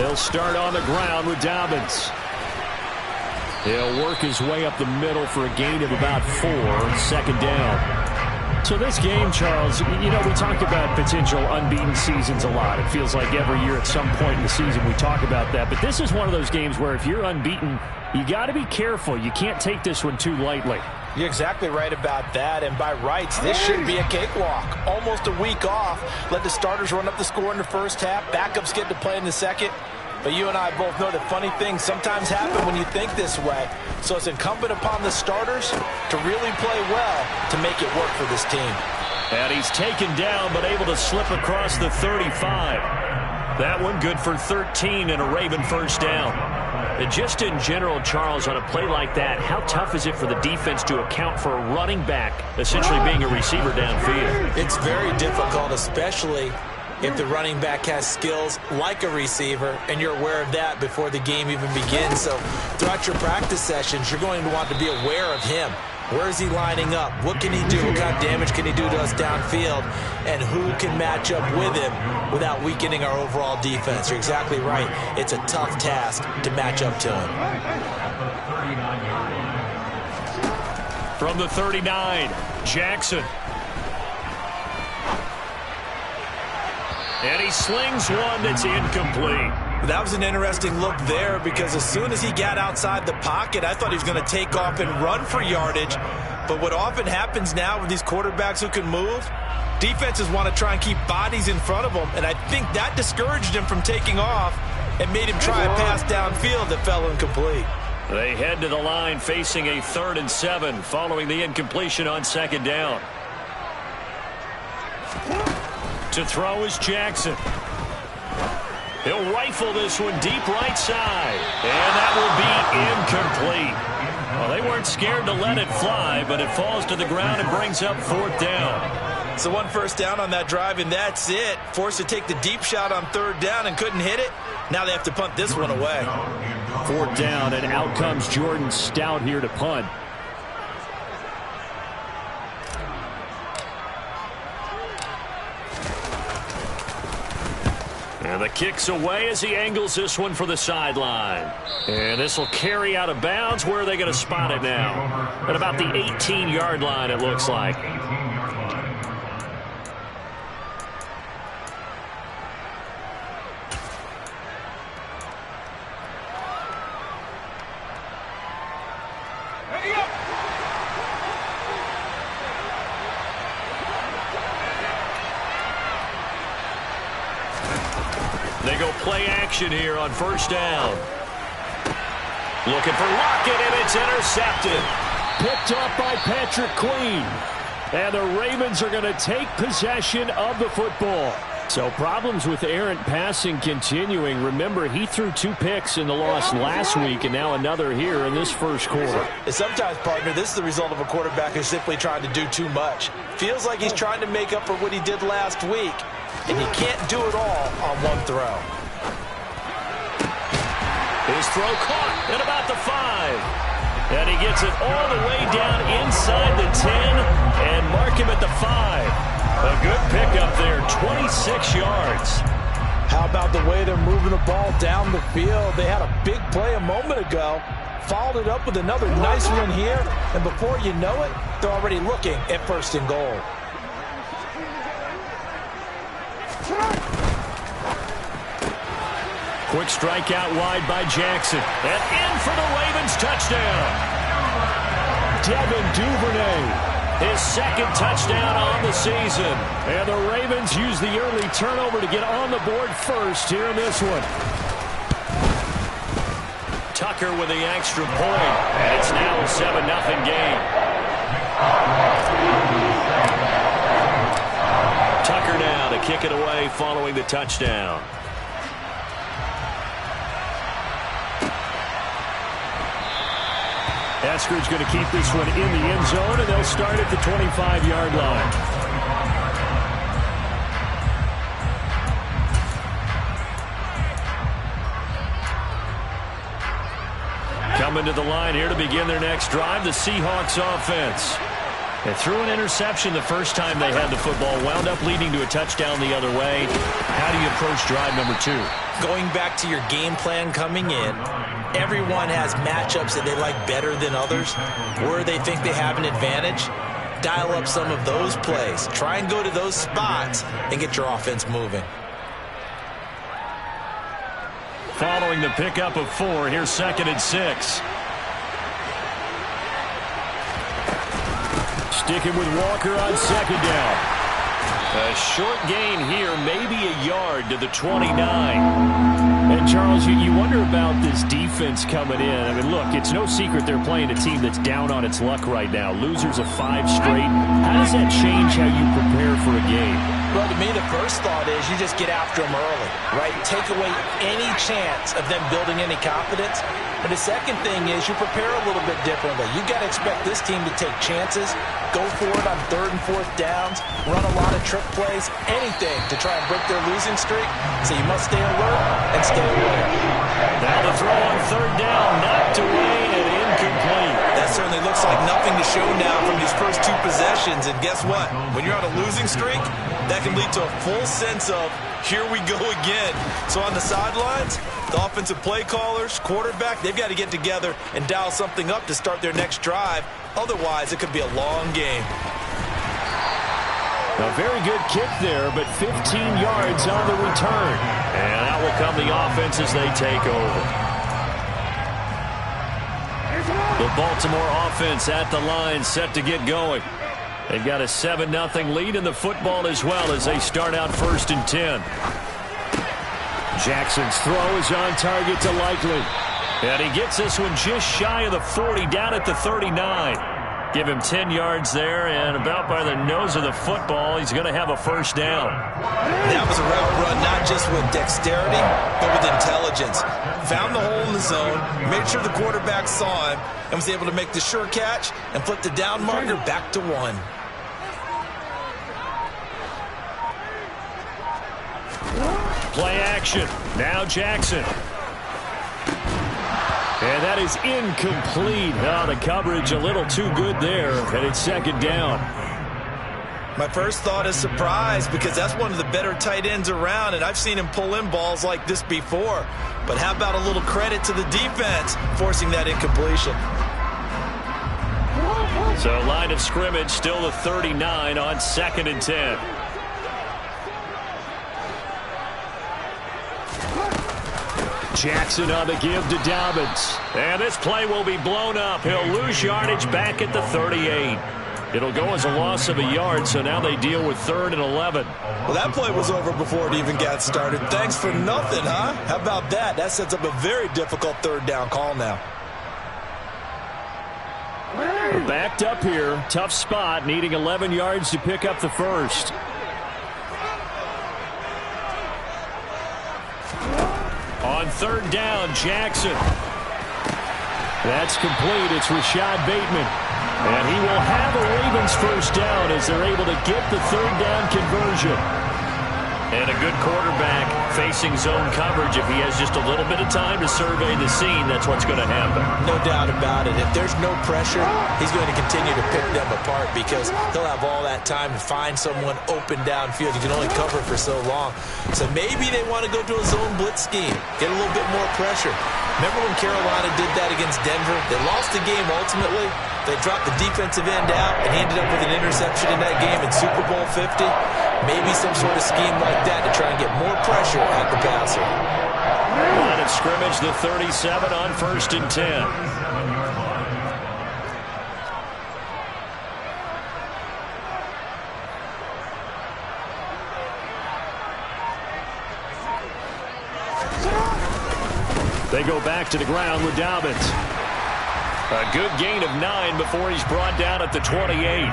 He'll start on the ground with Dobbins. He'll work his way up the middle for a gain of about 4, 2nd down. So this game, Charles, you know, we talk about potential unbeaten seasons a lot. It feels like every year at some point in the season we talk about that. But this is one of those games where if you're unbeaten, you got to be careful. You can't take this one too lightly. You're exactly right about that, and by rights, this should be a cakewalk. Almost a week off. Let the starters run up the score in the first half. Backups get to play in the second. But you and I both know that funny things sometimes happen when you think this way. So it's incumbent upon the starters to really play well to make it work for this team. And he's taken down, but able to slip across the 35. That one good for 13 and a Raven first down. And just in general, Charles, on a play like that, how tough is it for the defense to account for a running back essentially being a receiver downfield? It's very difficult, especially if the running back has skills like a receiver, and you're aware of that before the game even begins. So throughout your practice sessions, you're going to want to be aware of him. Where is he lining up? What can he do? What kind of damage can he do to us downfield? And who can match up with him without weakening our overall defense? You're exactly right. It's a tough task to match up to him. From the 39, Jackson. And he slings one that's incomplete. That was an interesting look there because as soon as he got outside the pocket, I thought he was going to take off and run for yardage. But what often happens now with these quarterbacks who can move, defenses want to try and keep bodies in front of them. And I think that discouraged him from taking off and made him try a pass downfield that fell incomplete. They head to the line facing a 3rd and 7 following the incompletion on 2nd down. To throw is Jackson. He'll rifle this one deep right side. And that will be incomplete. Well, they weren't scared to let it fly, but it falls to the ground and brings up 4th down. So 1 first down on that drive, and that's it. Forced to take the deep shot on 3rd down and couldn't hit it. Now they have to punt this one away. 4th down, and out comes Jordan Stout here to punt. And the kick's away as he angles this one for the sideline. And this will carry out of bounds. Where are they going to spot it now? At about the 18-yard line, it looks like. They go play action here on 1st down. Looking for Lockett, and it's intercepted. Picked up by Patrick Queen. And the Ravens are going to take possession of the football. So problems with errant passing continuing. Remember, he threw 2 picks in the loss last week, and now another here in this first quarter. And sometimes, partner, this is the result of a quarterback who's simply trying to do too much. Feels like he's trying to make up for what he did last week. And you can't do it all on 1 throw. His throw caught at about the 5. And he gets it all the way down inside the 10 and mark him at the 5. A good pickup there, 26 yards. How about the way they're moving the ball down the field? They had a big play a moment ago. Followed it up with another nice one here. And before you know it, they're already looking at 1st and goal. Quick strike out wide by Jackson. And in for the Ravens touchdown. Devin Duvernay, his 2nd touchdown on the season. And the Ravens use the early turnover to get on the board first here in this one. Tucker with the extra point. And it's now a 7-0 game. Tucker now to kick it away following the touchdown. Eskridge going to keep this one in the end zone, and they'll start at the 25-yard line. Coming to the line here to begin their next drive, the Seahawks offense. They threw an interception the first time they had the football, wound up leading to a touchdown the other way. How do you approach drive number 2? Going back to your game plan coming in, everyone has matchups that they like better than others, where they think they have an advantage. Dial up some of those plays. Try and go to those spots and get your offense moving. Following the pickup of 4, here's 2nd and 6. Sticking with Walker on 2nd down. A short gain here, maybe a yard to the 29. And, Charles, you wonder about this defense coming in. I mean, look, it's no secret they're playing a team that's down on its luck right now. Losers of 5 straight. How does that change how you prepare for a game? Well, to me, the first thought is you just get after them early, right? Take away any chance of them building any confidence. But the second thing is you prepare a little bit differently. You've got to expect this team to take chances, go for it on 3rd and 4th downs, run a lot of trick plays, anything to try and break their losing streak. So you must stay alert and stay aware. Now the throw on 3rd down, knocked away and incomplete. That certainly looks like nothing to show now from these first 2 possessions. And guess what? When you're on a losing streak, that can lead to a full sense of, here we go again. So on the sidelines, the offensive play callers, quarterback, they've got to get together and dial something up to start their next drive. Otherwise, it could be a long game. A very good kick there, but 15 yards on the return. And out will come the offense as they take over. The Baltimore offense at the line, set to get going. They've got a 7-0 lead in the football as well as they start out 1st and 10. Jackson's throw is on target to Likely. And he gets this one just shy of the 40, down at the 39. Give him 10 yards there, and about by the nose of the football, he's going to have a 1st down. That was a route run, not just with dexterity, but with intelligence. Found the hole in the zone, made sure the quarterback saw him, and was able to make the sure catch and flip the down marker back to 1. Play action. Now Jackson. And that is incomplete. Oh, the coverage a little too good there, and it's 2nd down. My first thought is surprise, because that's one of the better tight ends around, and I've seen him pull in balls like this before. But how about a little credit to the defense forcing that incompletion? So line of scrimmage still the 39 on 2nd and 10. Jackson on the give to Dobbins. And this play will be blown up. He'll lose yardage back at the 38. It'll go as a loss of a yard, so now they deal with 3rd and 11. Well, that play was over before it even got started. Thanks for nothing, huh? How about that? That sets up a very difficult 3rd down call now. Backed up here. Tough spot, needing 11 yards to pick up the 1st. On 3rd down, Jackson. That's complete. It's Rashad Bateman. And he will have a Ravens 1st down as they're able to get the 3rd down conversion. And a good quarterback facing zone coverage. If he has just a little bit of time to survey the scene, that's what's going to happen. No doubt about it. If there's no pressure, he's going to continue to pick them apart because he'll have all that time to find someone open downfield. You can only cover for so long. So maybe they want to go to a zone blitz scheme, get a little bit more pressure. Remember when Carolina did that against Denver? They lost the game ultimately. They dropped the defensive end out, and he ended up with an interception in that game in Super Bowl 50. Maybe some sort of scheme like that to try and get more pressure at the passer. Line of scrimmage, the 37 on 1st and 10. They go back to the ground with Dobbins. A good gain of 9 before he's brought down at the 28.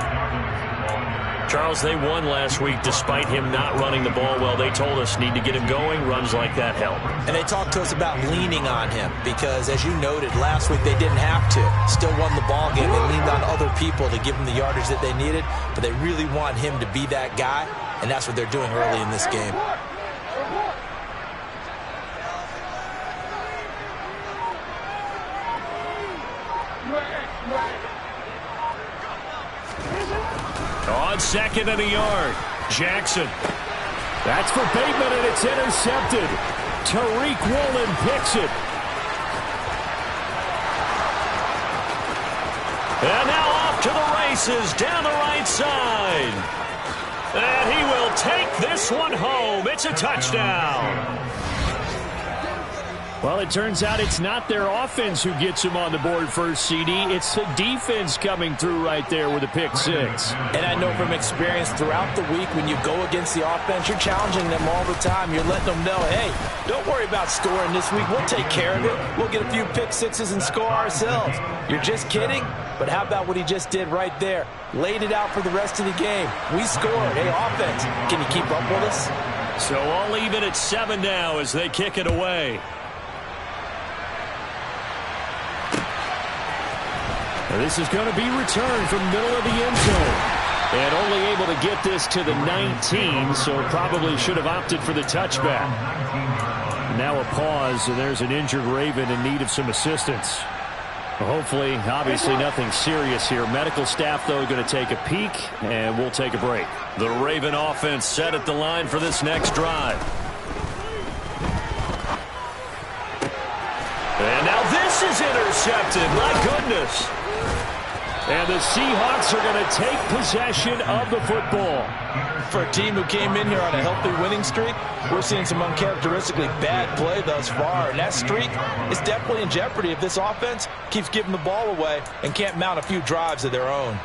Charles, they won last week despite him not running the ball well. They told us need to get him going. Runs like that help. And they talked to us about leaning on him because, as you noted, last week they didn't have to. Still won the ball game. They leaned on other people to give them the yardage that they needed, but they really want him to be that guy, and that's what they're doing early in this game. On second and a yard, Jackson. That's for Bateman, and it's intercepted. Tariq Woolen picks it. And now off to the races down the right side. And he will take this one home. It's a touchdown. Well, it turns out it's not their offense who gets them on the board first, CD. It's the defense coming through right there with a pick six. And I know from experience throughout the week when you go against the offense, you're challenging them all the time. You're letting them know, hey, don't worry about scoring this week. We'll take care of it. We'll get a few pick sixes and score ourselves. You're just kidding? But how about what he just did right there? Laid it out for the rest of the game. We scored. Hey, offense, can you keep up with us? So all even at 7 now as they kick it away. And this is going to be returned from the middle of the end zone. And only able to get this to the 19, so probably should have opted for the touchback. Now a pause, and there's an injured Raven in need of some assistance. Hopefully, obviously nothing serious here. Medical staff, though, going to take a peek, and we'll take a break. The Raven offense set at the line for this next drive. And now this is intercepted. My goodness. And the Seahawks are going to take possession of the football. For a team who came in here on a healthy winning streak, we're seeing some uncharacteristically bad play thus far. And that streak is definitely in jeopardy if this offense keeps giving the ball away and can't mount a few drives of their own.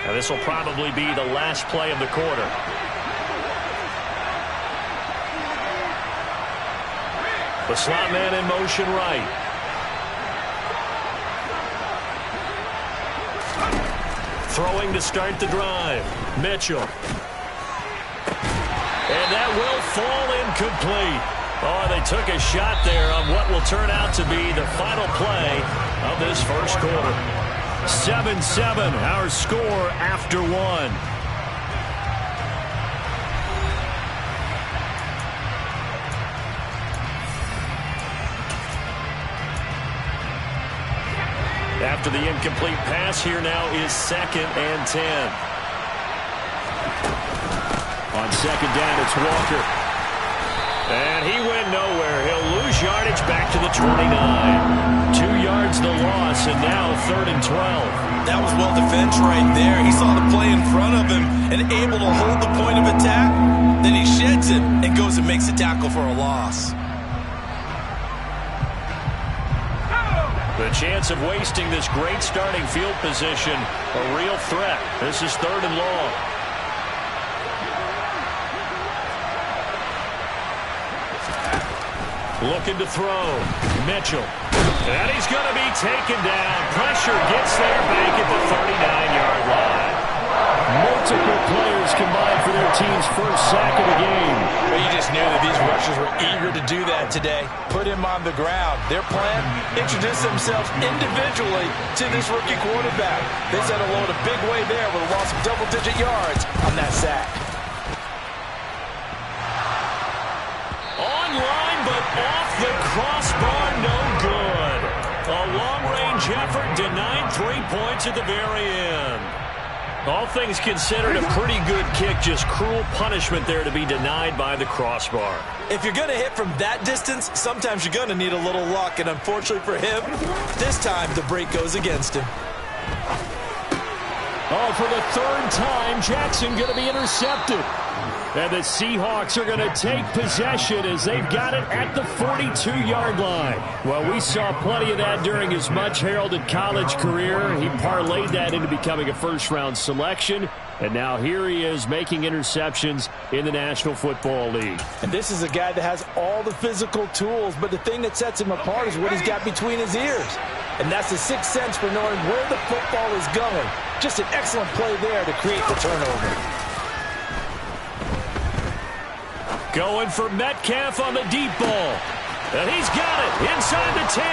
Now this will probably be the last play of the quarter. The slot man in motion right. Throwing to start the drive. Mitchell. And that will fall incomplete. Oh, they took a shot there on what will turn out to be the final play of this first quarter. 7-7, our score after one. After the incomplete pass, here now is 2nd and 10. On second down, it's Walker. And he went nowhere. He'll lose yardage back to the 29. 2 yards the loss, and now 3rd and 12. That was well defense right there. He saw the play in front of him and able to hold the point of attack. Then he sheds it and goes and makes a tackle for a loss. The chance of wasting this great starting field position, a real threat. This is 3rd and long. Looking to throw. Mitchell. And he's going to be taken down. Pressure gets there back at the 39-yard line. Multiple players combined for their team's first sack of the game. Well, you just knew that these rushers were eager to do that today. Put him on the ground. Their plan, introduce themselves individually to this rookie quarterback. They set a load a big way there with a loss of double-digit yards on that sack. Online, but off the crossbar, no good. A long-range effort denied 3 points at the very end. All things considered, a pretty good kick, just cruel punishment there to be denied by the crossbar. If you're going to hit from that distance, sometimes you're going to need a little luck, and unfortunately for him, this time the break goes against him. Oh, for the 3rd time, Jackson going to be intercepted. And the Seahawks are going to take possession as they've got it at the 42-yard line. Well, we saw plenty of that during his much-heralded college career. He parlayed that into becoming a first-round selection. And now here he is making interceptions in the National Football League. And this is a guy that has all the physical tools, but the thing that sets him apart is what he's got between his ears. And that's the sixth sense for knowing where the football is going. Just an excellent play there to create the turnover. Going for Metcalf on the deep ball. And he's got it inside the 10.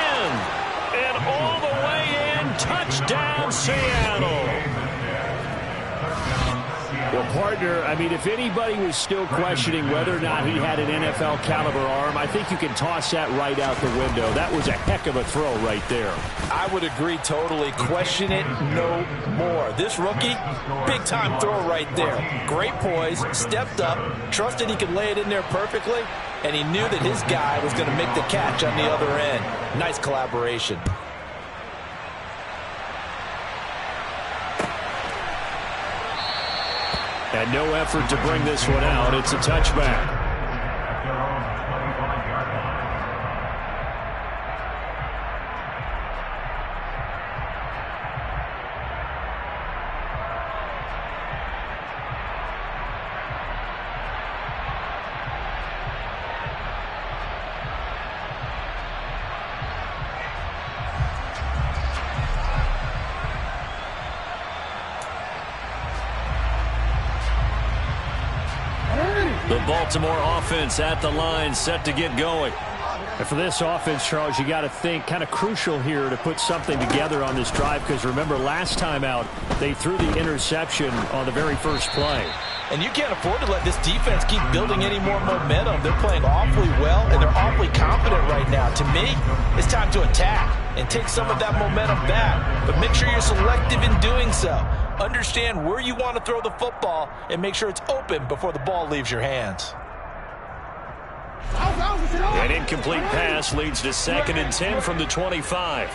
And all the way in, touchdown Seattle. Well, partner, I mean, if anybody was still questioning whether or not he had an NFL caliber arm, I think you can toss that right out the window. That was a heck of a throw right there. I would agree totally. Question it no more. This rookie, big-time throw right there. Great poise, stepped up, trusted he could lay it in there perfectly, and he knew that his guy was going to make the catch on the other end. Nice collaboration. And no effort to bring this one out. It's a touchback. The Baltimore offense at the line, set to get going. And for this offense, Charles, you got to think kind of crucial here to put something together on this drive, because remember last time out they threw the interception on the very first play. And you can't afford to let this defense keep building any more momentum. They're playing awfully well, and they're awfully confident right now. To me, it's time to attack and take some of that momentum back. But make sure you're selective in doing so. Understand where you want to throw the football and make sure it's open before the ball leaves your hands. An incomplete pass leads to 2nd and 10 from the 25.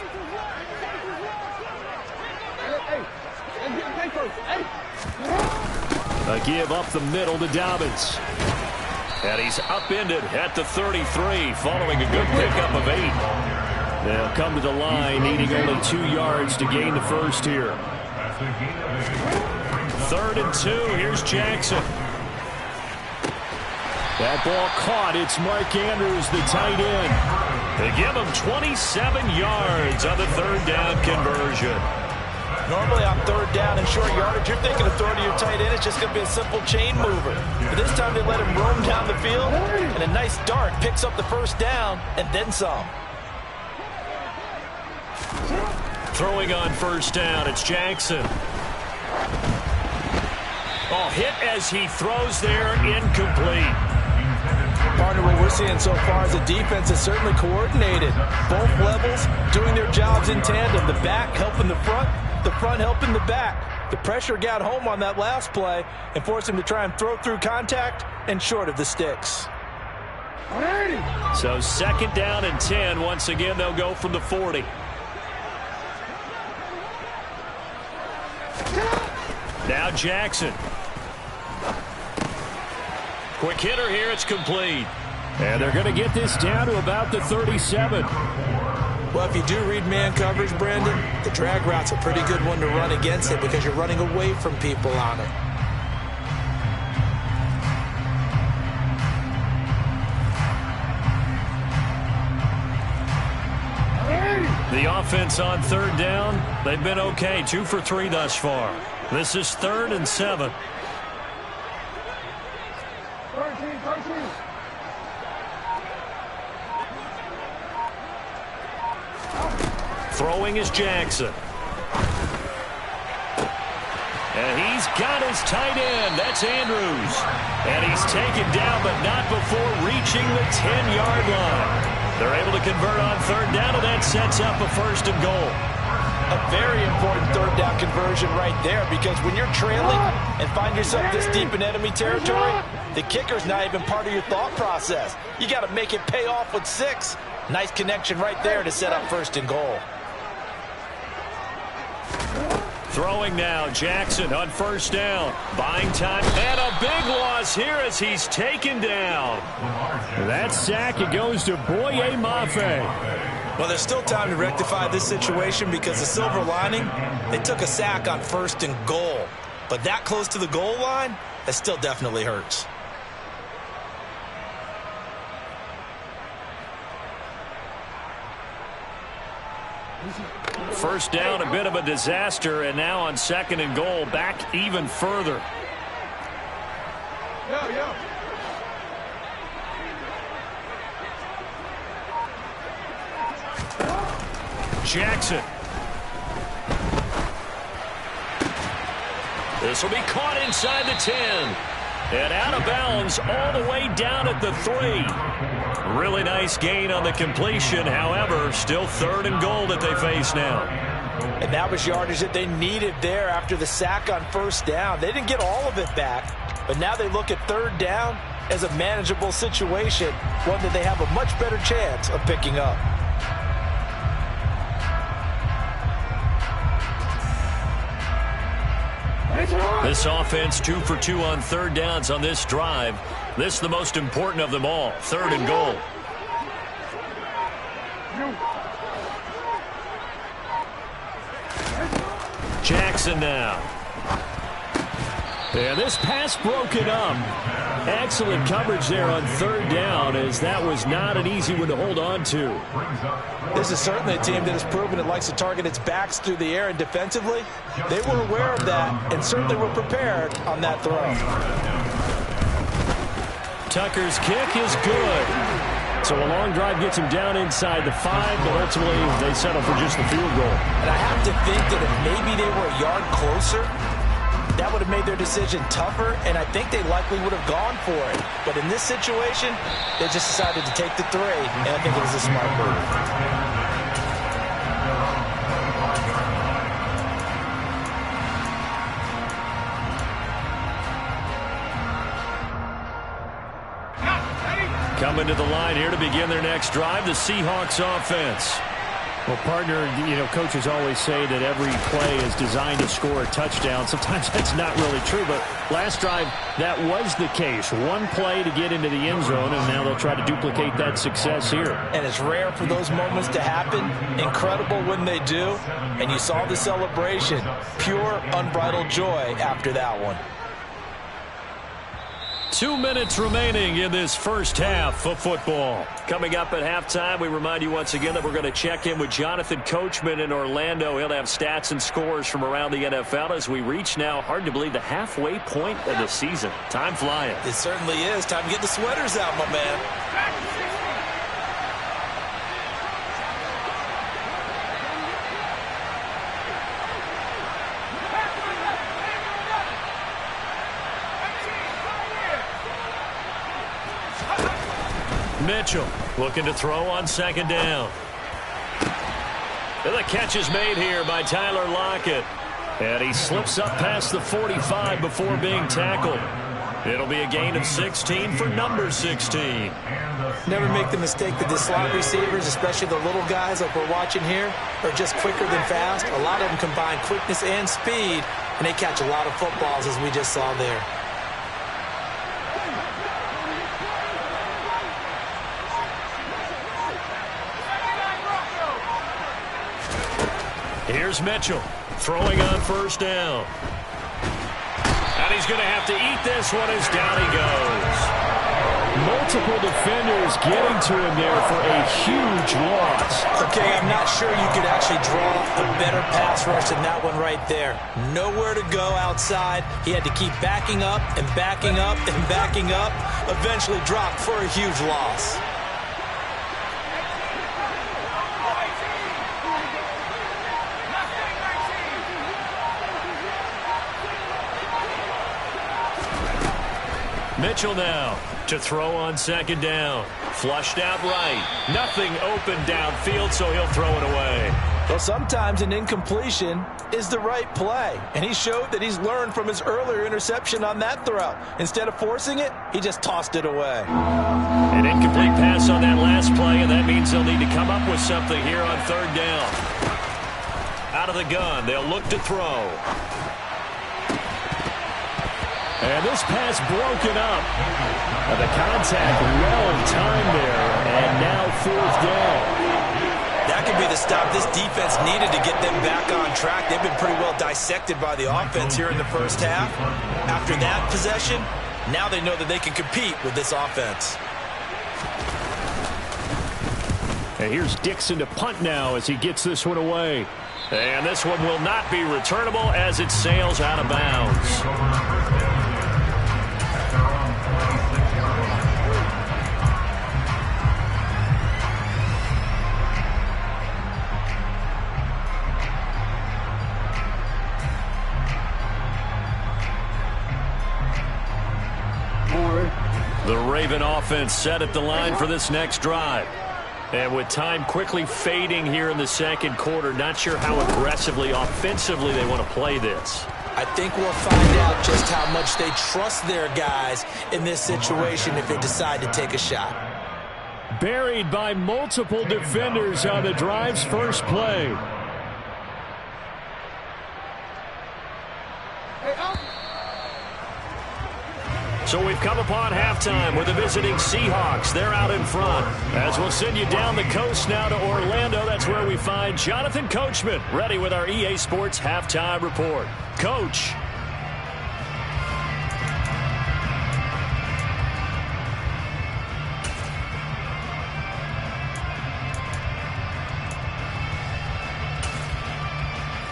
A give up the middle to Dobbins. And he's upended at the 33 following a good pickup of 8. They'll come to the line needing only 2 yards to gain the first here. 3rd and 2. Here's Jackson. That ball caught. It's Mark Andrews, the tight end. They give him 27 yards on the 3rd down conversion. Normally on 3rd down and short yardage, you're thinking of throwing to your tight end. It's just going to be a simple chain mover. But this time they let him roam down the field, and a nice dart picks up the 1st down and then some. Throwing on 1st down, it's Jackson. Oh, hit as he throws there, incomplete. Partner, what we're seeing so far is the defense is certainly coordinated. Both levels doing their jobs in tandem. The back helping the front helping the back. The pressure got home on that last play and forced him to try and throw through contact and short of the sticks. So 2nd down and 10. Once again, they'll go from the 40. Now Jackson. Quick hitter here, it's complete. And they're going to get this down to about the 37. Well, if you do read man coverage, Brandon, the drag route's a pretty good one to run against it because you're running away from people on it. The offense on 3rd down, they've been okay. 2 for 3 thus far. This is 3rd and 7. Throwing is Jackson. And he's got his tight end. That's Andrews. And he's taken down, but not before reaching the 10-yard line. They're able to convert on 3rd down, and that sets up a 1st and goal. A very important 3rd down conversion right there, because when you're trailing and find yourself this deep in enemy territory, the kicker's not even part of your thought process. You got to make it pay off with 6. Nice connection right there to set up 1st and goal. Throwing now, Jackson on 1st down. Buying time, and a big loss here as he's taken down. That sack, it goes to Boye Mafe. Well, there's still time to rectify this situation because the silver lining, they took a sack on 1st and goal. But that close to the goal line, that still definitely hurts. First down, a bit of a disaster, and now on 2nd and goal, back even further. Jackson. This will be caught inside the 10. And out of bounds all the way down at the 3. Really nice gain on the completion. However, still 3rd and goal that they face now. And that was yardage that they needed there after the sack on 1st down. They didn't get all of it back, but now they look at 3rd down as a manageable situation, one that they have a much better chance of picking up. This offense 2 for 2 on 3rd downs on this drive. This is the most important of them all, 3rd and goal. Jackson now. And this pass broken up. Excellent coverage there on 3rd down, as that was not an easy one to hold on to. This is certainly a team that has proven it likes to target its backs through the air, and defensively, they were aware of that and certainly were prepared on that throw. Tucker's kick is good. So a long drive gets him down inside the 5, but ultimately they settle for just the field goal. And I have to think that if maybe they were a yard closer, that would have made their decision tougher, and I think they likely would have gone for it. But in this situation, they just decided to take the 3, and I think it was a smart move. Coming to the line here to begin their next drive, the Seahawks offense. Well, partner, coaches always say that every play is designed to score a touchdown. Sometimes that's not really true, but last drive, that was the case. One play to get into the end zone, and now they'll try to duplicate that success here. And it's rare for those moments to happen. Incredible when they do. And you saw the celebration. Pure, unbridled joy after that one. 2 minutes remaining in this first half of football. Coming up at halftime, we remind you once again that we're going to check in with Jonathan Coachman in Orlando. He'll have stats and scores from around the NFL as we reach now, hard to believe, the halfway point of the season. Time flying. It certainly is. Time to get the sweaters out, my man. Mitchell looking to throw on 2nd down. And the catch is made here by Tyler Lockett. And he slips up past the 45 before being tackled. It'll be a gain of 16 for number 16. Never make the mistake that the slot receivers, especially the little guys like we're watching here, are just quicker than fast. A lot of them combine quickness and speed, and they catch a lot of footballs, as we just saw there. Here's Mitchell throwing on 1st down. And he's going to have to eat this one as down he goes. Multiple defenders getting to him there for a huge loss. Okay, I'm not sure you could actually draw a better pass rush than that one right there. Nowhere to go outside. He had to keep backing up and backing up and backing up. Eventually dropped for a huge loss. Mitchell now to throw on 2nd down. Flushed out right. Nothing open downfield, so he'll throw it away. Well, sometimes an incompletion is the right play. And he showed that he's learned from his earlier interception on that throw. Instead of forcing it, he just tossed it away. An incomplete pass on that last play, and that means they'll need to come up with something here on 3rd down. Out of the gun, they'll look to throw. And this pass broken up. And the contact well timed there. And now 4th down. That could be the stop this defense needed to get them back on track. They've been pretty well dissected by the offense here in the first half. After that possession, now they know that they can compete with this offense. And here's Dixon to punt now as he gets this one away. And this one will not be returnable as it sails out of bounds. offense set at the line for this next drive. And with time quickly fading here in the second quarter, not sure how aggressively, offensively they want to play this. I think we'll find out just how much they trust their guys in this situation if they decide to take a shot. Buried by multiple defenders on the drive's first play. So we've come upon halftime with the visiting Seahawks. They're out in front. As we'll send you down the coast now to Orlando, that's where we find Jonathan Coachman, ready with our EA Sports Halftime Report. Coach.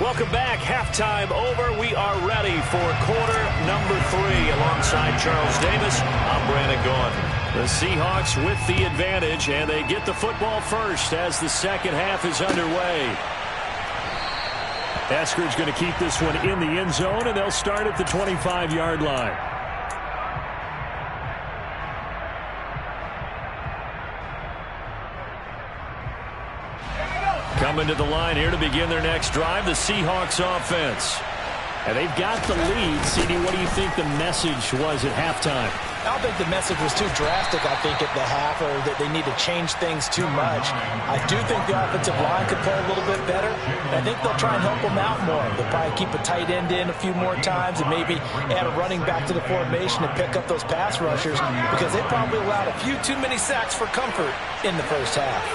Welcome back. Halftime over. We are ready for quarter number 3. Alongside Charles Davis, I'm Brandon Gaudin. The Seahawks with the advantage, and they get the football first as the second half is underway. Eskridge going to keep this one in the end zone, and they'll start at the 25-yard line. Coming to the line here to begin their next drive, the Seahawks offense. And they've got the lead. CD, what do you think the message was at halftime? I don't think the message was too drastic, I think, at the half, or that they need to change things too much. I do think the offensive line could play a little bit better. I think they'll try and help them out more. They'll probably keep a tight end in a few more times and maybe add a running back to the formation and pick up those pass rushers, because they probably allowed a few too many sacks for comfort in the first half.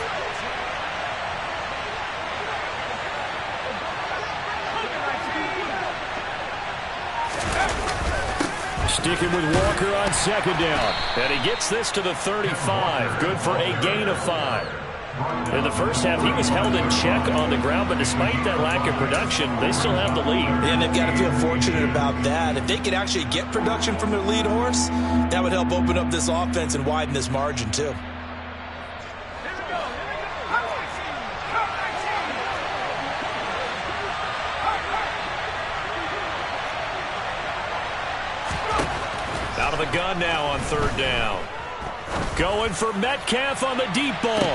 Sticking with Walker on second down. And he gets this to the 35. Good for a gain of 5. In the first half, he was held in check on the ground, but despite that lack of production, they still have the lead. And they've got to feel fortunate about that. If they could actually get production from their lead horse, that would help open up this offense and widen this margin, too. Out of the gun now on third down. Going for Metcalf on the deep ball.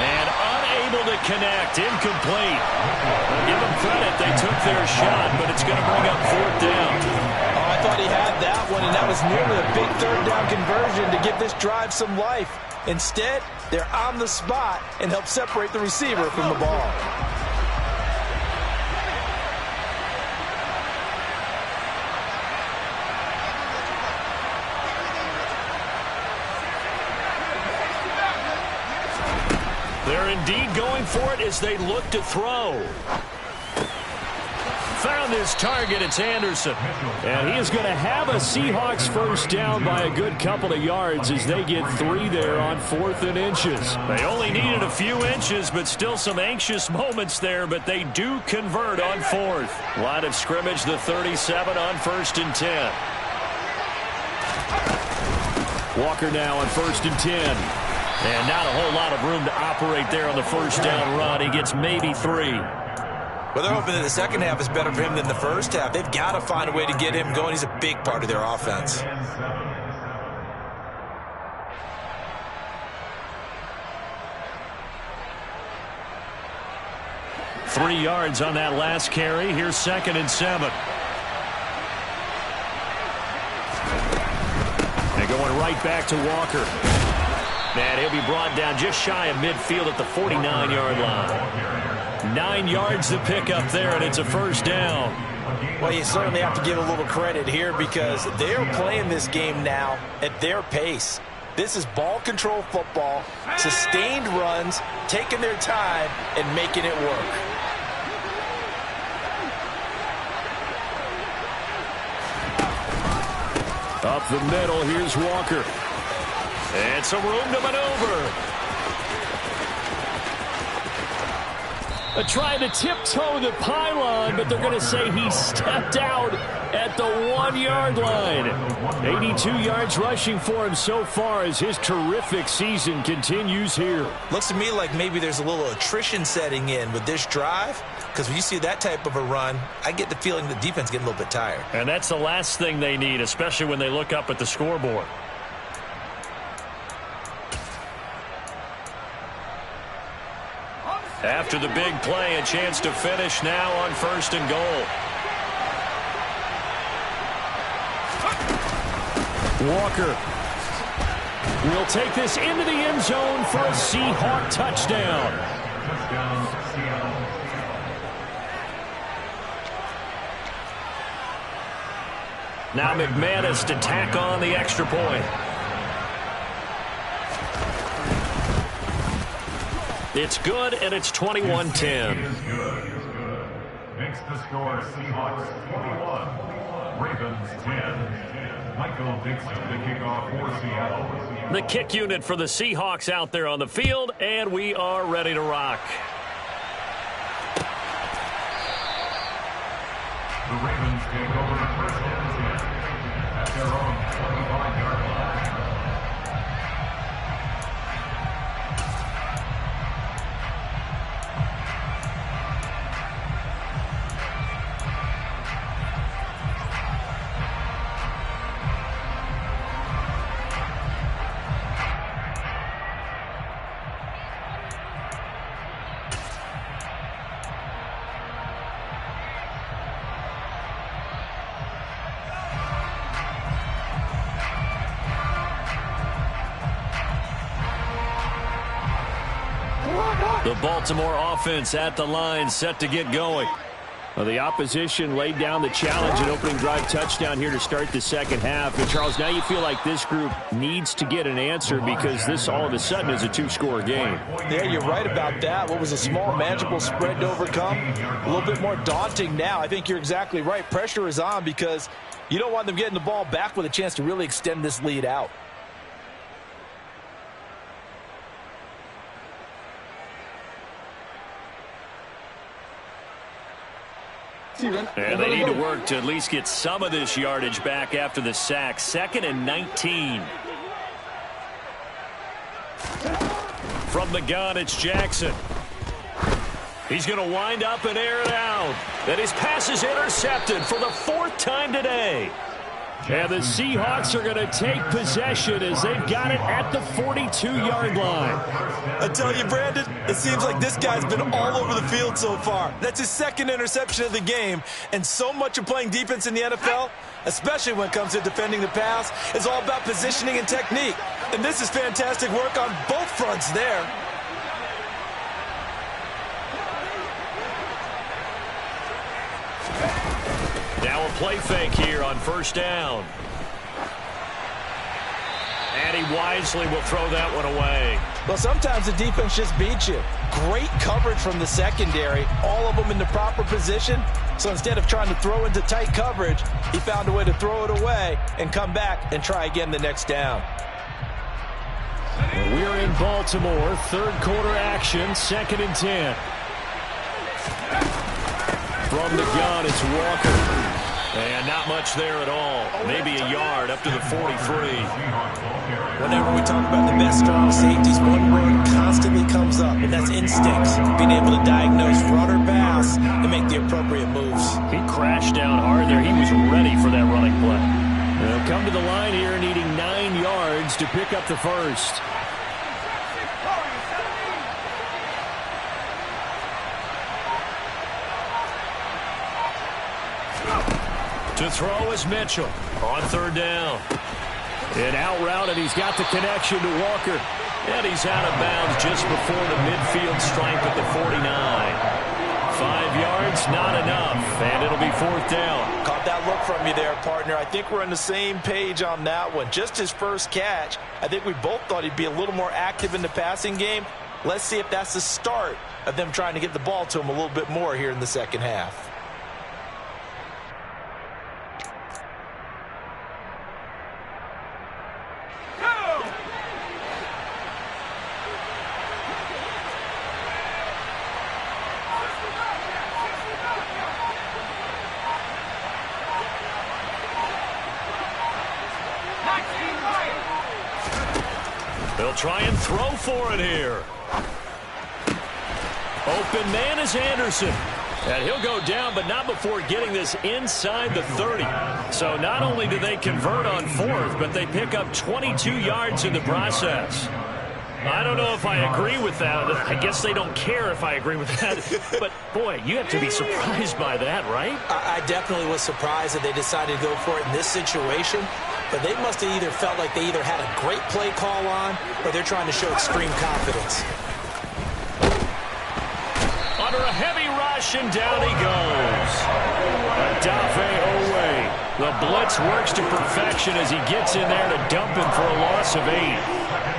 And unable to connect. Incomplete. I'll give them credit. They took their shot, but it's going to bring up fourth down. Oh, I thought he had that one, and that was nearly a big third down conversion to give this drive some life. Instead, they're on the spot and help separate the receiver from the ball. They're indeed going for it as they look to throw. Found his target. It's Anderson. And he is going to have a Seahawks first down by a good couple of yards as they get 3 there on 4th and inches. They only needed a few inches, but still some anxious moments there, but they do convert on 4th. Line of scrimmage, the 37 on 1st and 10. Walker now on 1st and 10. And not a whole lot of room to operate there on the first down run. He gets maybe 3. Well, they're hoping that the second half is better for him than the first half. They've got to find a way to get him going. He's a big part of their offense. Three yards on that last carry. Here's 2nd and 7. And going right back to Walker. And he'll be brought down just shy of midfield at the 49-yard line. 9 yards to pick up there, and it's a first down. Well, you certainly have to give a little credit here because they're playing this game now at their pace. This is ball control football, sustained runs, taking their time, and making it work. Up the middle, here's Walker. And some room to maneuver. Trying to tiptoe the pylon, but they're going to say he stepped out at the 1-yard line. 82 yards rushing for him so far as his terrific season continues here. Looks to me like maybe there's a little attrition setting in with this drive, because when you see that type of a run, I get the feeling the defense getting a little bit tired. And that's the last thing they need, especially when they look up at the scoreboard. After the big play, a chance to finish now on 1st and goal. Walker will take this into the end zone for a Seahawk touchdown. Now McManus to tack on the extra point. It's good, and it's 21-10. Makes the score Seahawks 21, Ravens 10. Michael Dixon, the kickoff for Seattle. The kick unit for the Seahawks out there on the field, and we are ready to rock. The Ravens take over 1st and 10 at their own 25-yard line. The Baltimore offense at the line, set to get going. Well, the opposition laid down the challenge, an opening drive touchdown here to start the second half. And, Charles, now you feel like this group needs to get an answer because this all of a sudden is a two-score game. Yeah, you're right about that. What was a small, manageable spread to overcome? A little bit more daunting now. I think you're exactly right. Pressure is on because you don't want them getting the ball back with a chance to really extend this lead out. And they need to work to at least get some of this yardage back after the sack. 2nd and 19. From the gun, it's Jackson. He's going to wind up and air it out. And his pass is intercepted for the 4th time today. And the Seahawks are going to take possession as they've got it at the 42-yard line. I tell you, Brandon, it seems like this guy's been all over the field so far. That's his 2nd interception of the game. And so much of playing defense in the NFL, especially when it comes to defending the pass, is all about positioning and technique. And this is fantastic work on both fronts there. Now a play fake here on 1st down. And he wisely will throw that one away. Well, sometimes the defense just beats you. Great coverage from the secondary, all of them in the proper position. So instead of trying to throw into tight coverage, he found a way to throw it away and come back and try again the next down. We're in Baltimore, 3rd quarter action, 2nd and 10. From the gun, it's Walker. And not much there at all. Maybe a yard up to the 43. Whenever we talk about the best strong safeties, one word constantly comes up, and that's instincts. Being able to diagnose run or pass and make the appropriate moves. He crashed down hard there. He was ready for that running play. They'll come to the line here needing 9 yards to pick up the first. To throw is Mitchell on 3rd down. An out route, and he's got the connection to Walker. And he's out of bounds just before the midfield stripe at the 49. 5 yards, not enough, and it'll be 4th down. Caught that look from you there, partner. I think we're on the same page on that one. Just his first catch. I think we both thought he'd be a little more active in the passing game. Let's see if that's the start of them trying to get the ball to him a little bit more here in the second half. They'll try and throw for it here. Open man is Anderson. And he'll go down, but not before getting this inside the 30. So not only do they convert on 4th, but they pick up 22 yards in the process. I don't know if I agree with that. I guess they don't care if I agree with that. But, boy, you have to be surprised by that, right? I definitely was surprised that they decided to go for it in this situation. But they must have either felt like they either had a great play call on or they're trying to show extreme confidence. Under a heavy rush, and down he goes. Odafe Oweh. The blitz works to perfection as he gets in there to dump him for a loss of 8.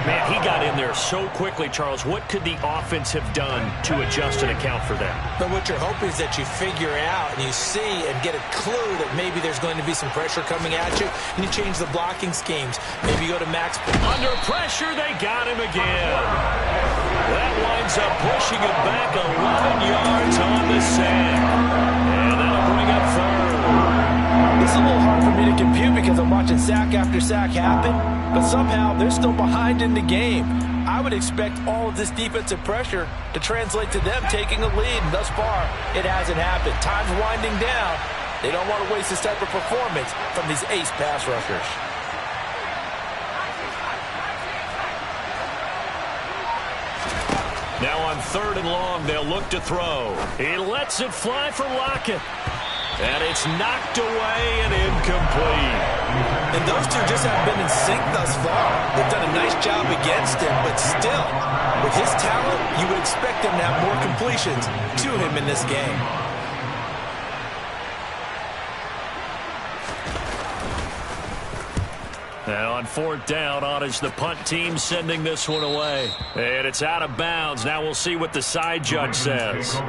Man, he got in there so quickly, Charles. What could the offense have done to adjust and account for that? But what you're hoping is that you figure out and you see and get a clue that maybe there's going to be some pressure coming at you, and you change the blocking schemes. Maybe you go to max. Under pressure, they got him again. That winds up pushing him back 11 yards on the sack. And that'll bring up third. It's a little hard for me to compute because I'm watching sack after sack happen, but somehow they're still behind in the game. I would expect all of this defensive pressure to translate to them taking a lead, and thus far, it hasn't happened. Time's winding down. They don't want to waste this type of performance from these ace pass rushers. Now on 3rd and long, they'll look to throw. He lets it fly for Lockett. And it's knocked away and incomplete. And those two just haven't been in sync thus far. They've done a nice job against him, but still, with his talent, you would expect him to have more completions to him in this game. Now on 4th down, on is the punt team sending this one away. And it's out of bounds. Now we'll see what the side judge says.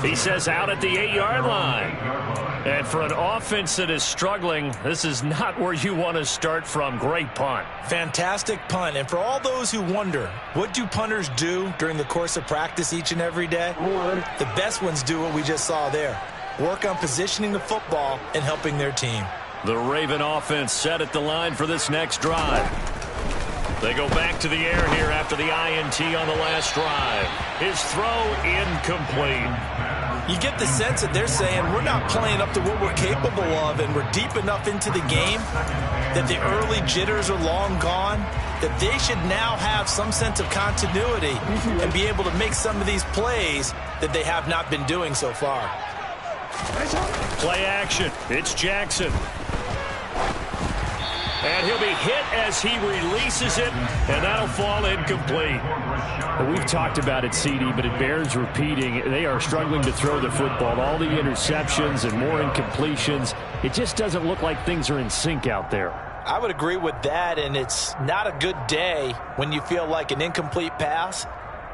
He says out at the 8-yard line. And for an offense that is struggling, this is not where you want to start from. Great punt. Fantastic punt. And for all those who wonder, what do punters do during the course of practice each and every day? The best ones do what we just saw there. Work on positioning the football and helping their team. The Raven offense set at the line for this next drive. They go back to the air here after the INT on the last drive. His throw incomplete. You get the sense that they're saying we're not playing up to what we're capable of, and we're deep enough into the game that the early jitters are long gone, that they should now have some sense of continuity and be able to make some of these plays that they have not been doing so far. Play action. It's Jackson. And he'll be hit as he releases it, and that'll fall incomplete. We've talked about it, CD, but it bears repeating. They are struggling to throw the football. All the interceptions and more incompletions. It just doesn't look like things are in sync out there. I would agree with that, and it's not a good day when you feel like an incomplete pass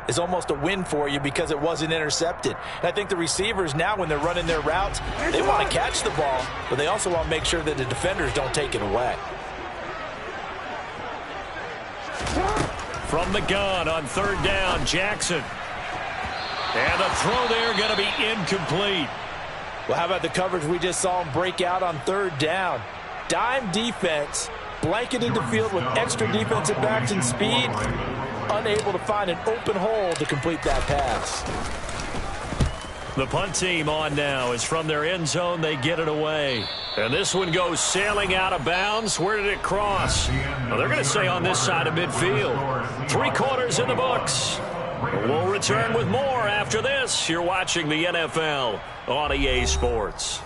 is almost a win for you because it wasn't intercepted. And I think the receivers now, when they're running their routes, they want to catch the ball, but they also want to make sure that the defenders don't take it away. From the gun on 3rd down, Jackson. And the throw there going to be incomplete. Well, how about the coverage we just saw him break out on 3rd down? Dime defense, blanketed the field with extra defensive backs and speed, unable to find an open hole to complete that pass. The punt team on now is from their end zone. They get it away. And this one goes sailing out of bounds. Where did it cross? Well, they're going to say on this side of midfield. 3 quarters in the books. We'll return with more after this. You're watching the NFL on EA Sports.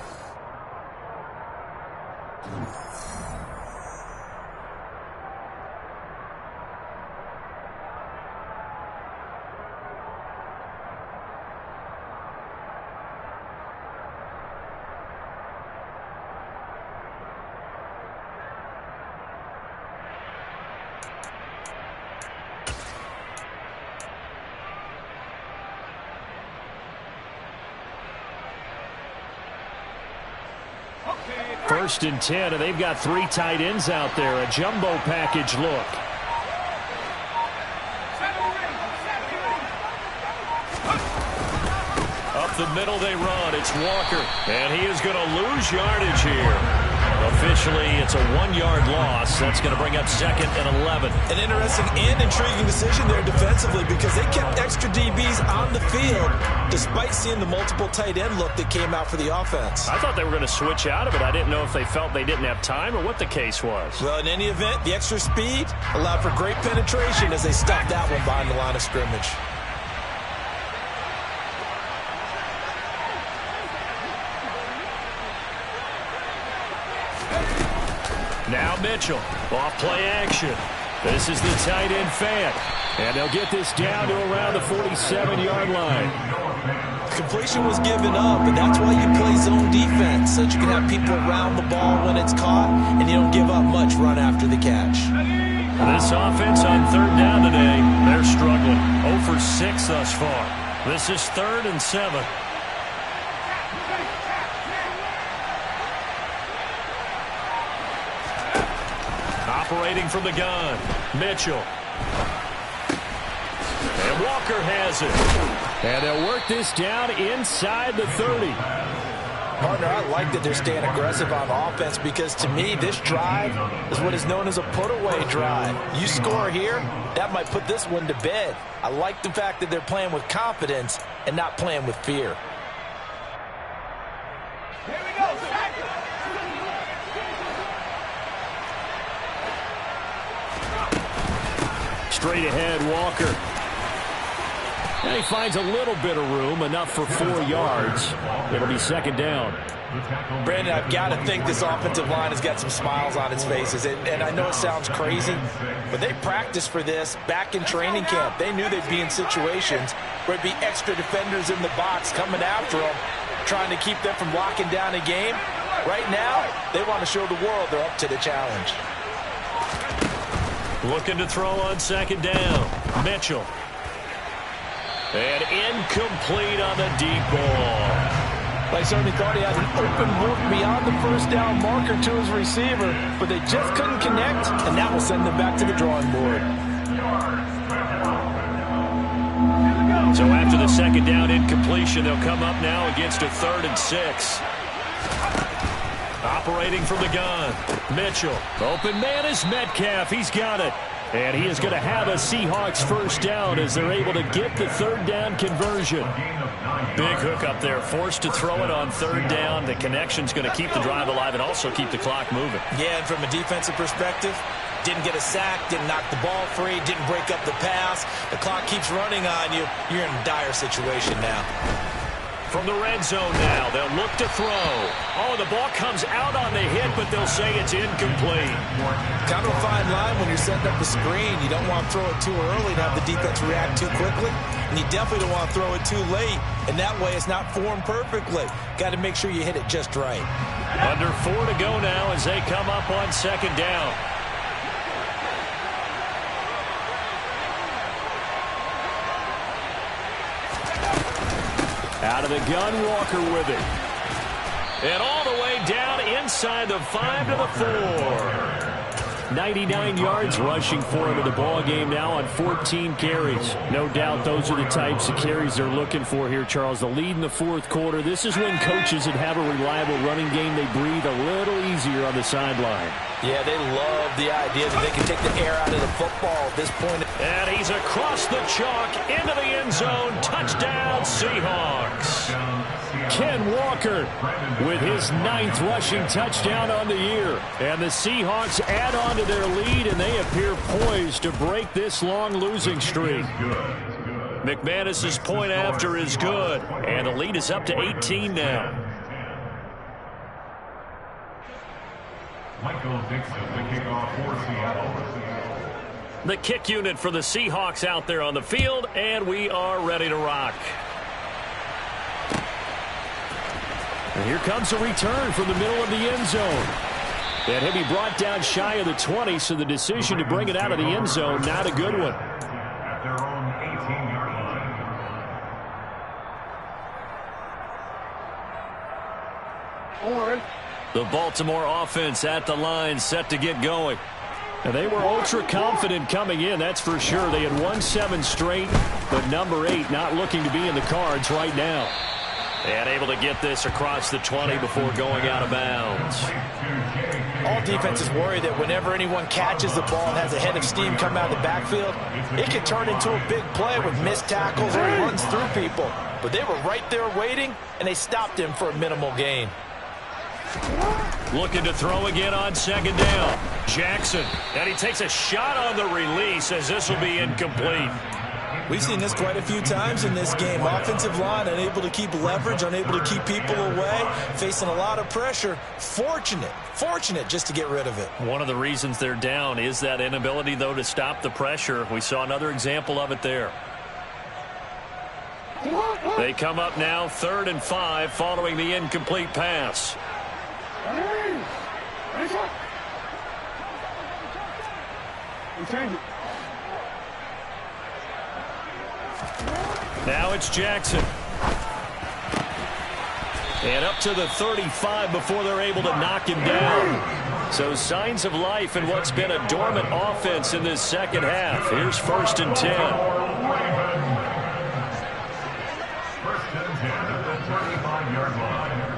First and 10, and they've got 3 tight ends out there. A jumbo package look. Up the middle they run. It's Walker. And he is going to lose yardage here. Officially, it's a 1-yard loss. That's going to bring up 2nd and 11. An interesting and intriguing decision there defensively. defensively because they kept extra DBs on the field despite seeing the multiple tight end look that came out for the offense. I thought they were going to switch out of it. I didn't know if they felt they didn't have time or what the case was. Well, in any event, the extra speed allowed for great penetration as they stuffed that one behind the line of scrimmage. Now Mitchell, off play action. This is the tight end fan. And they'll get this down to around the 47-yard line. Completion was given up, but that's why you play zone defense, so that you can have people around the ball when it's caught, and you don't give up much run after the catch. This offense on third down today, they're struggling. 0 for 6 thus far. This is 3rd and 7. Operating from the gun, Mitchell. And Walker has it. And they'll work this down inside the 30. Partner, I like that they're staying aggressive on offense because to me, this drive is what is known as a put-away drive. You score here, that might put this one to bed. I like the fact that they're playing with confidence and not playing with fear. Here we go, Straight ahead, Walker. And he finds a little bit of room, enough for 4 yards. It'll be 2nd down. Brandon, I've got to think this offensive line has got some smiles on its faces. And I know it sounds crazy, but they practiced for this back in training camp. They knew they'd be in situations where it'd be extra defenders in the box coming after them, trying to keep them from locking down a game. Right now, they want to show the world they're up to the challenge. Looking to throw on 2nd down. Mitchell. And incomplete on the deep ball. I certainly thought he had an open look beyond the first down marker to his receiver, but they just couldn't connect, and that will send them back to the drawing board. So after the 2nd down incompletion, they'll come up now against a 3rd and 6. Operating from the gun, Mitchell. Open man is Metcalf. He's got it. And he is going to have a Seahawks first down as they're able to get the 3rd down conversion. Big hook up there, forced to throw it on 3rd down. The connection's going to keep the drive alive and also keep the clock moving. Yeah, and from a defensive perspective, didn't get a sack, didn't knock the ball free, didn't break up the pass. The clock keeps running on you. You're in a dire situation now. From the red zone now, they'll look to throw. Oh, the ball comes out on the hit, but they'll say it's incomplete. Kind of a fine line when you're setting up the screen. You don't want to throw it too early and have the defense react too quickly. And you definitely don't want to throw it too late. And that way it's not formed perfectly. Got to make sure you hit it just right. Under 4 to go now as they come up on 2nd down. Out of the gun, Walker with it. And all the way down inside the 5 to the 4. 99 yards rushing for him in the ball game now on 14 carries. No doubt those are the types of carries they're looking for here, Charles. The lead in the 4th quarter. This is when coaches that have a reliable running game, they breathe a little easier on the sideline. Yeah, they love the idea that they can take the air out of the football at this point. And he's across the chalk into the end zone. Touchdown, Seahawks. Ken Walker with his 9th rushing touchdown on the year. And the Seahawks add on to their lead, and they appear poised to break this long losing streak. McManus's point after is good, and the lead is up to 18 now. Michael Dixon, the kickoff for Seattle. The kick unit for the Seahawks out there on the field, and we are ready to rock. And here comes a return from the middle of the end zone. And he'll be brought down shy of the 20, so the decision to bring it out of the end zone, not a good one. At their own 18-yard line. The Baltimore offense at the line, set to get going. And they were ultra confident coming in, that's for sure. They had won 7 straight, but number 8 not looking to be in the cards right now. And able to get this across the 20 before going out of bounds. All defenses worry that whenever anyone catches the ball and has a head of steam come out of the backfield, it can turn into a big play with missed tackles or he runs through people. But they were right there waiting, and they stopped him for a minimal gain. Looking to throw again on second down. Jackson, and he takes a shot on the release as this will be incomplete. We've seen this quite a few times in this game. Offensive line unable to keep leverage, unable to keep people away, facing a lot of pressure. Fortunate just to get rid of it. One of the reasons they're down is that inability, though, to stop the pressure. We saw another example of it there. They come up now 3rd and 5 following the incomplete pass. Now it's Jackson. And up to the 35 before they're able to knock him down. So signs of life in what's been a dormant offense in this second half. Here's 1st and 10. 1st and 10 at the 35-yard line.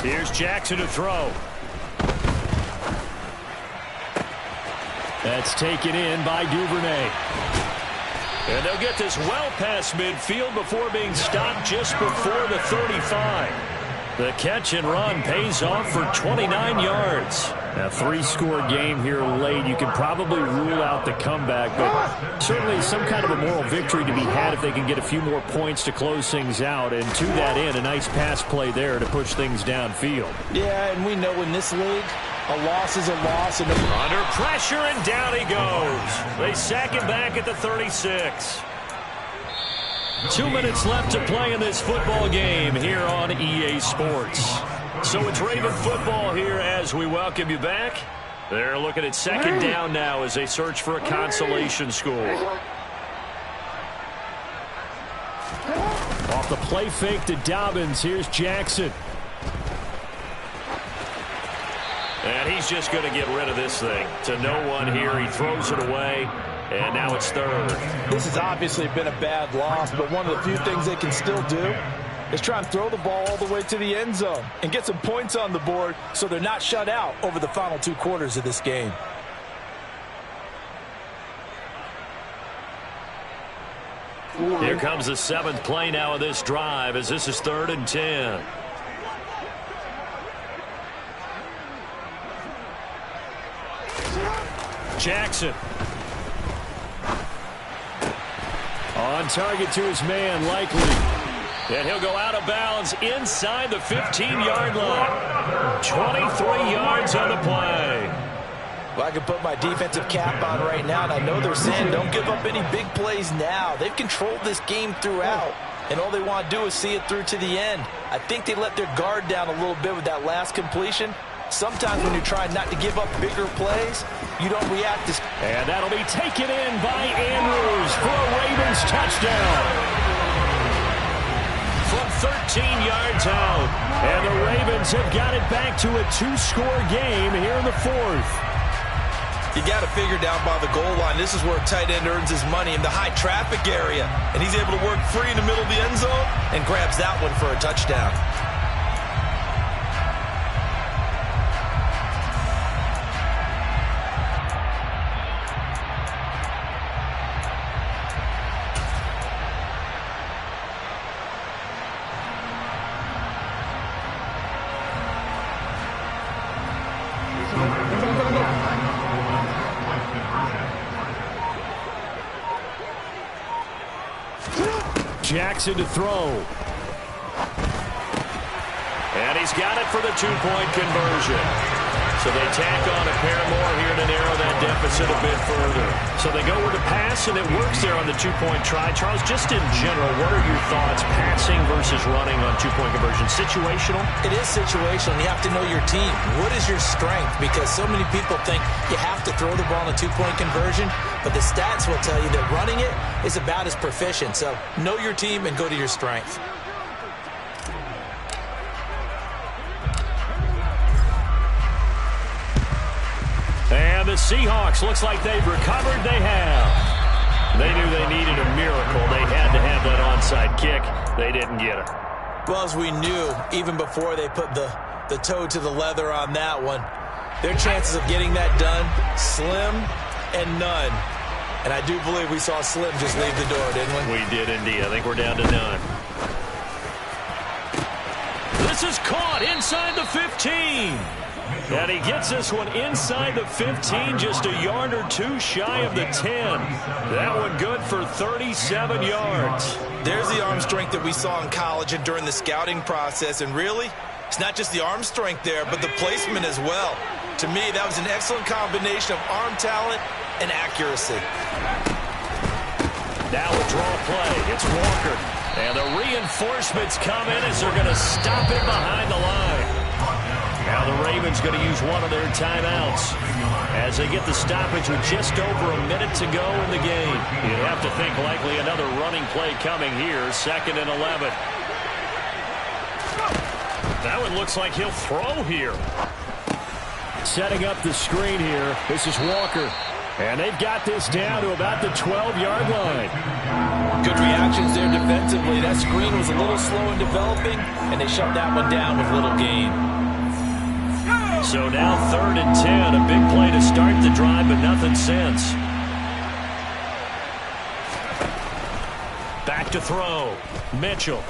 Here's Jackson to throw. That's taken in by Duvernay. And they'll get this well past midfield before being stopped just before the 35. The catch and run pays off for 29 yards. A 3-score game here late. You can probably rule out the comeback, but certainly some kind of a moral victory to be had if they can get a few more points to close things out. And to that end, a nice pass play there to push things downfield. Yeah, and we know in this league, a loss is a loss. And under pressure, and down he goes. They sack him back at the 36. 2 minutes left to play in this football game here on EA Sports. So it's Raven football here as we welcome you back. They're looking at second down now as they search for a consolation score. Off the play fake to Dobbins. Here's Jackson. And he's just going to get rid of this thing. To no one here. He throws it away. And now it's 3rd. This has obviously been a bad loss, but one of the few things they can still do is try and throw the ball all the way to the end zone and get some points on the board so they're not shut out over the final 2 quarters of this game. Here comes the 7th play now of this drive as this is 3rd and 10. Jackson. On target to his man, Likely. And he'll go out of bounds inside the 15-yard line. 23 yards on the play. Well, I can put my defensive cap on right now, and I know they're saying don't give up any big plays now. They've controlled this game throughout, and all they want to do is see it through to the end. I think they let their guard down a little bit with that last completion. Sometimes when you're trying not to give up bigger plays, you don't react as... And that'll be taken in by Andrews for a Ravens touchdown. From 13 yards out. And the Ravens have got it back to a 2-score game here in the 4th. You got to figure down by the goal line. This is where a tight end earns his money in the high traffic area. And he's able to work free in the middle of the end zone and grabs that one for a touchdown. Jackson to throw. And he's got it for the 2-point conversion. So they tack on a pair more here to narrow that deficit a bit further. So they go with the pass, and it works there on the 2-point try. Charles, just in general, what are your thoughts, passing versus running on 2-point conversion? Situational? It is situational. You have to know your team. What is your strength? Because so many people think you have to throw the ball on a 2-point conversion, but the stats will tell you that running it is about as proficient. So know your team and go to your strength. And the Seahawks looks like they've recovered. They have. They knew they needed a miracle. They had to have that onside kick. They didn't get it. Well, as we knew, even before they put the toe to the leather on that one, their chances of getting that done, slim and none. And I do believe we saw Slim just leave the door, didn't we? We did indeed. I think we're down to none. This is caught inside the 15. And he gets this one inside the 15, just a yard or two shy of the 10. That one good for 37 yards. There's the arm strength that we saw in college and during the scouting process. And really, it's not just the arm strength there, but the placement as well. To me, that was an excellent combination of arm talent and accuracy. Now a draw play. It's Walker. And the reinforcements come in as they're going to stop it behind the line. Now the Ravens going to use one of their timeouts as they get the stoppage with just over a minute to go in the game. You'd have to think likely another running play coming here, 2nd and 11. That one looks like he'll throw here. Setting up the screen here. This is Walker. And they've got this down to about the 12-yard line. Good reactions there defensively. That screen was a little slow in developing, and they shut that one down with little gain. So now 3rd and 10, a big play to start the drive, but nothing since. Back to throw. Mitchell.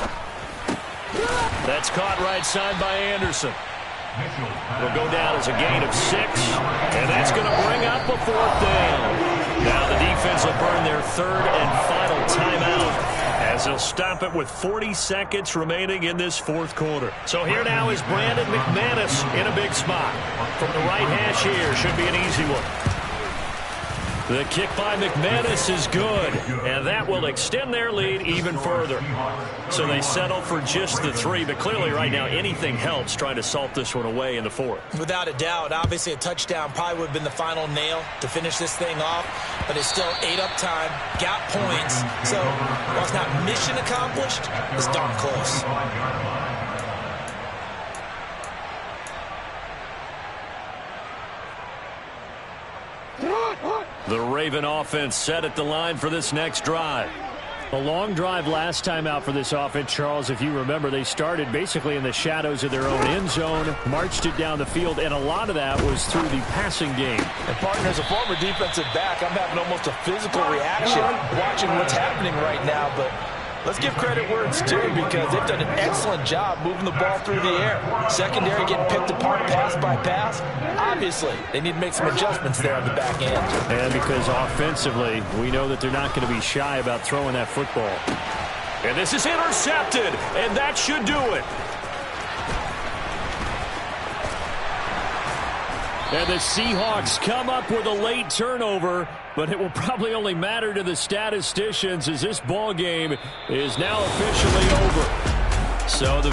That's caught right side by Anderson. It'll go down as a gain of 6, and that's going to bring up a 4th down. Now the defense will burn their 3rd and final timeout as they'll stop it with 40 seconds remaining in this 4th quarter. So here now is Brandon McManus in a big spot. From the right hash here, should be an easy one. The kick by McManus is good, and that will extend their lead even further. So they settle for just the 3, but clearly right now anything helps trying to salt this one away in the 4th. Without a doubt, obviously a touchdown probably would have been the final nail to finish this thing off, but it's still ate up time, got points. So while it's not mission accomplished, it's darn close. The Raven offense set at the line for this next drive. A long drive last time out for this offense, Charles. If you remember, they started basically in the shadows of their own end zone, marched it down the field, and a lot of that was through the passing game. And, partner, as a former defensive back, I'm having almost a physical reaction watching what's happening right now, but let's give credit where it's due because they've done an excellent job moving the ball through the air. Secondary getting picked apart pass by pass. Obviously, they need to make some adjustments there on the back end. And because offensively, we know that they're not going to be shy about throwing that football. And this is intercepted, and that should do it. And the Seahawks come up with a late turnover, but it will probably only matter to the statisticians as this ball game is now officially over. So the